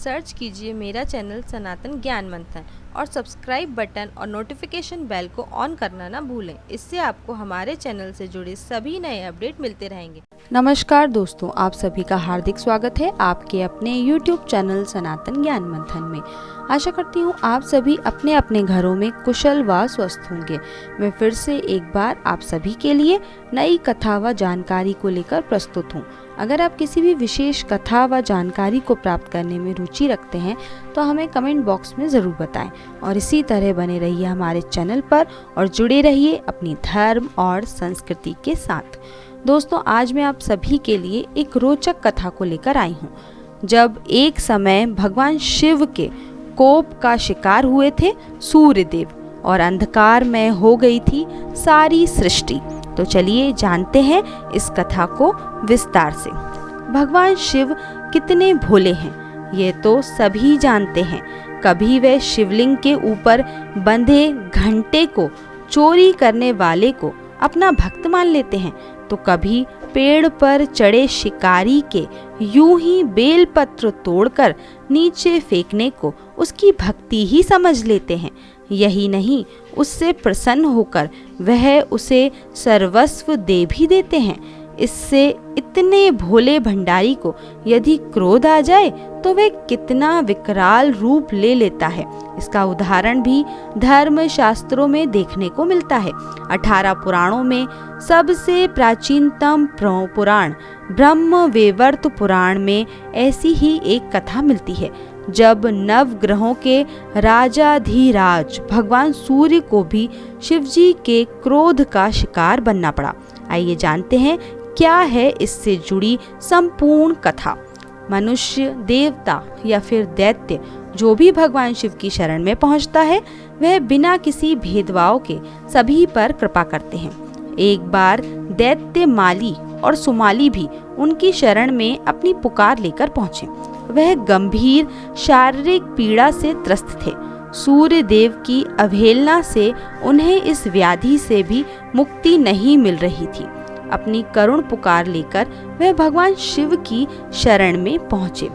Search कीजिए मेरा channel सनातन ज्ञान मंथन और सब्सक्राइब बटन और नोटिफिकेशन बेल को ऑन करना ना भूलें। इससे आपको हमारे चैनल से जुड़े सभी नए अपडेट मिलते रहेंगे। नमस्कार दोस्तों, आप सभी का हार्दिक स्वागत है आपके अपने YouTube चैनल सनातन ज्ञान मंथन में। आशा करती हूँ आप सभी अपने अपने घरों में कुशल व स्वस्थ होंगे। मैं फिर से एक बार आप सभी के लिए नई कथा व जानकारी को लेकर प्रस्तुत हूँ। अगर आप किसी भी विशेष कथा व जानकारी को प्राप्त करने में रुचि रखते हैं तो हमें कमेंट बॉक्स में ज़रूर बताएं और इसी तरह बने रहिए हमारे चैनल पर और जुड़े रहिए अपनी धर्म और संस्कृति के साथ। दोस्तों, आज मैं आप सभी के लिए एक रोचक कथा को लेकर आई हूँ। जब एक समय भगवान शिव के कोप का शिकार हुए थे सूर्यदेव और अंधकार में हो गई थी सारी सृष्टि। तो चलिए जानते हैं इस कथा को विस्तार से। भगवान शिव कितने भोले हैं ये तो सभी जानते हैं। कभी वे शिवलिंग के ऊपर बंधे घंटे को चोरी करने वाले को अपना भक्त मान लेते हैं, तो कभी पेड़ पर चढ़े शिकारी के यूं ही बेलपत्र तोड़कर नीचे फेंकने को उसकी भक्ति ही समझ लेते हैं। यही नहीं, उससे प्रसन्न होकर वह उसे सर्वस्व दे भी देते हैं। इससे इतने भोले भंडारी को यदि क्रोध आ जाए तो वह कितना विकराल रूप ले लेता है, इसका उदाहरण भी धर्म शास्त्रों में देखने को मिलता है। 18 पुराणों में सबसे प्राचीनतम पुराण ब्रह्म वैवर्त पुराण में ऐसी ही एक कथा मिलती है। जब नवग्रहों के राजाधिराज भगवान सूर्य को भी शिवजी के क्रोध का शिकार बनना पड़ा। आइए जानते हैं क्या है इससे जुड़ी संपूर्ण कथा। मनुष्य, देवता या फिर दैत्य जो भी भगवान शिव की शरण में पहुंचता है वह बिना किसी भेदभाव के सभी पर कृपा करते हैं। एक बार दैत्य माली और सुमाली भी उनकी शरण में अपनी पुकार लेकर पहुंचे। वह गंभीर शारीरिक पीड़ा से त्रस्त थे। सूर्य देव की अवहेलना से उन्हें इस व्याधि से भी मुक्ति नहीं मिल रही थी। अपनी करुण पुकार लेकर वह भगवान शिव की शरण में पहुंचे।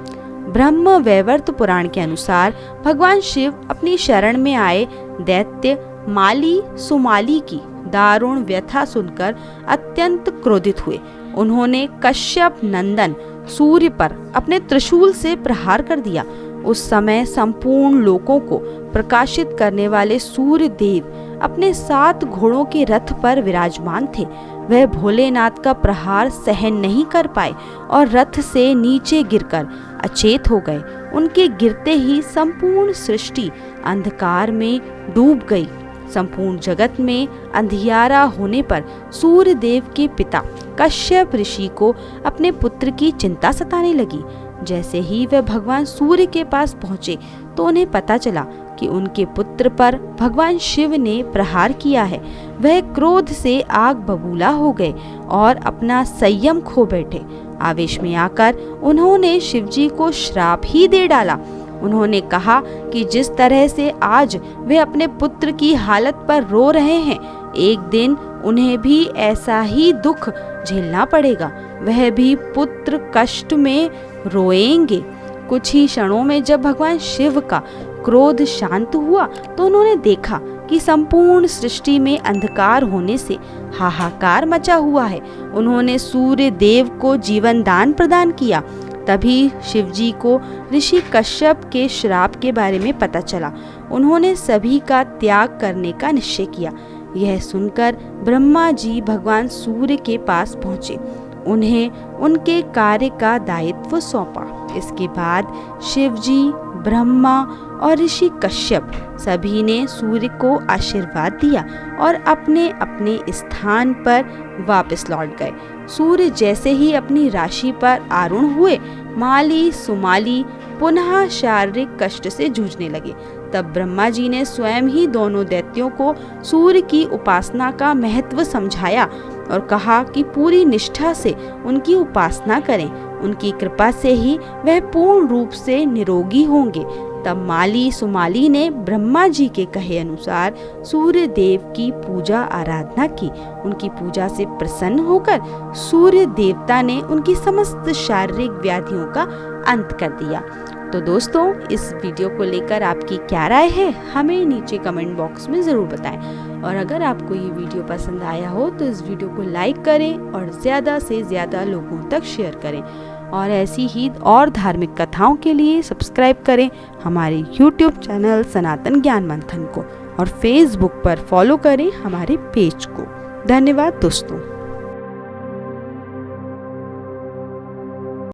ब्रह्म वैवर्त पुराण के अनुसार भगवान शिव अपनी शरण में आए दैत्य माली सुमाली की दारुण व्यथा सुनकर अत्यंत क्रोधित हुए। उन्होंने कश्यप नंदन सूर्य पर अपने त्रिशूल से प्रहार कर दिया। उस समय संपूर्ण लोकों को प्रकाशित करने वाले सूर्य देव अपने 7 घोड़ों के रथ पर विराजमान थे। वह भोलेनाथ का प्रहार सहन नहीं कर पाए और रथ से नीचे गिरकर अचेत हो गए। उनके गिरते ही संपूर्ण सृष्टि अंधकार में डूब गई। संपूर्ण जगत में अंधियारा होने पर सूर्य देव के पिता कश्यप ऋषि को अपने पुत्र की चिंता सताने लगी। जैसे ही वह भगवान सूर्य के पास पहुंचे तो उन्हें पता चला कि उनके पुत्र पर भगवान शिव ने प्रहार किया है। वह क्रोध से आग बबूला हो गए और अपना संयम खो बैठे। आवेश में आकर उन्होंने शिवजी को श्राप ही दे डाला। उन्होंने कहा कि जिस तरह से आज वे अपने पुत्र की हालत पर रो रहे हैं, एक दिन उन्हें भी ऐसा ही दुख झेलना पड़ेगा। वह भी पुत्र कष्ट में रोएंगे। कुछ ही क्षणों में जब भगवान शिव का क्रोध शांत हुआ तो उन्होंने देखा कि संपूर्ण सृष्टि में अंधकार होने से हाहाकार मचा हुआ है। उन्होंने सूर्य देव को जीवन दान प्रदान किया। तभी शिवजी को ऋषि कश्यप के श्राप के बारे में पता चला। उन्होंने सभी का त्याग करने का निश्चय किया। यह सुनकर ब्रह्मा जी भगवान सूर्य के पास पहुंचे। उन्हें उनके कार्य का दायित्व सौंपा। इसके बाद शिवजी, ब्रह्मा और ऋषि कश्यप सभी ने सूर्य को आशीर्वाद दिया और अपने अपने स्थान पर वापस लौट गए। सूर्य जैसे ही अपनी राशि पर आरूढ़ हुए, माली सुमाली पुनः शारीरिक कष्ट से जूझने लगे। तब ब्रह्मा जी ने स्वयं ही दोनों दैत्यों को सूर्य की उपासना का महत्व समझाया और कहा कि पूरी निष्ठा से उनकी उपासना करें। उनकी कृपा से ही वह पूर्ण रूप से निरोगी होंगे। तब माली सुमाली ने ब्रह्मा जी के कहे अनुसार सूर्य देव की पूजा आराधना की। उनकी पूजा से प्रसन्न होकर सूर्य देवता ने उनकी समस्त शारीरिक व्याधियों का अंत कर दिया। तो दोस्तों, इस वीडियो को लेकर आपकी क्या राय है, हमें नीचे कमेंट बॉक्स में ज़रूर बताएं। और अगर आपको ये वीडियो पसंद आया हो तो इस वीडियो को लाइक करें और ज़्यादा से ज़्यादा लोगों तक शेयर करें। और ऐसी ही और धार्मिक कथाओं के लिए सब्सक्राइब करें हमारे YouTube चैनल सनातन ज्ञान मंथन को और Facebook पर फॉलो करें हमारे पेज को। धन्यवाद दोस्तों।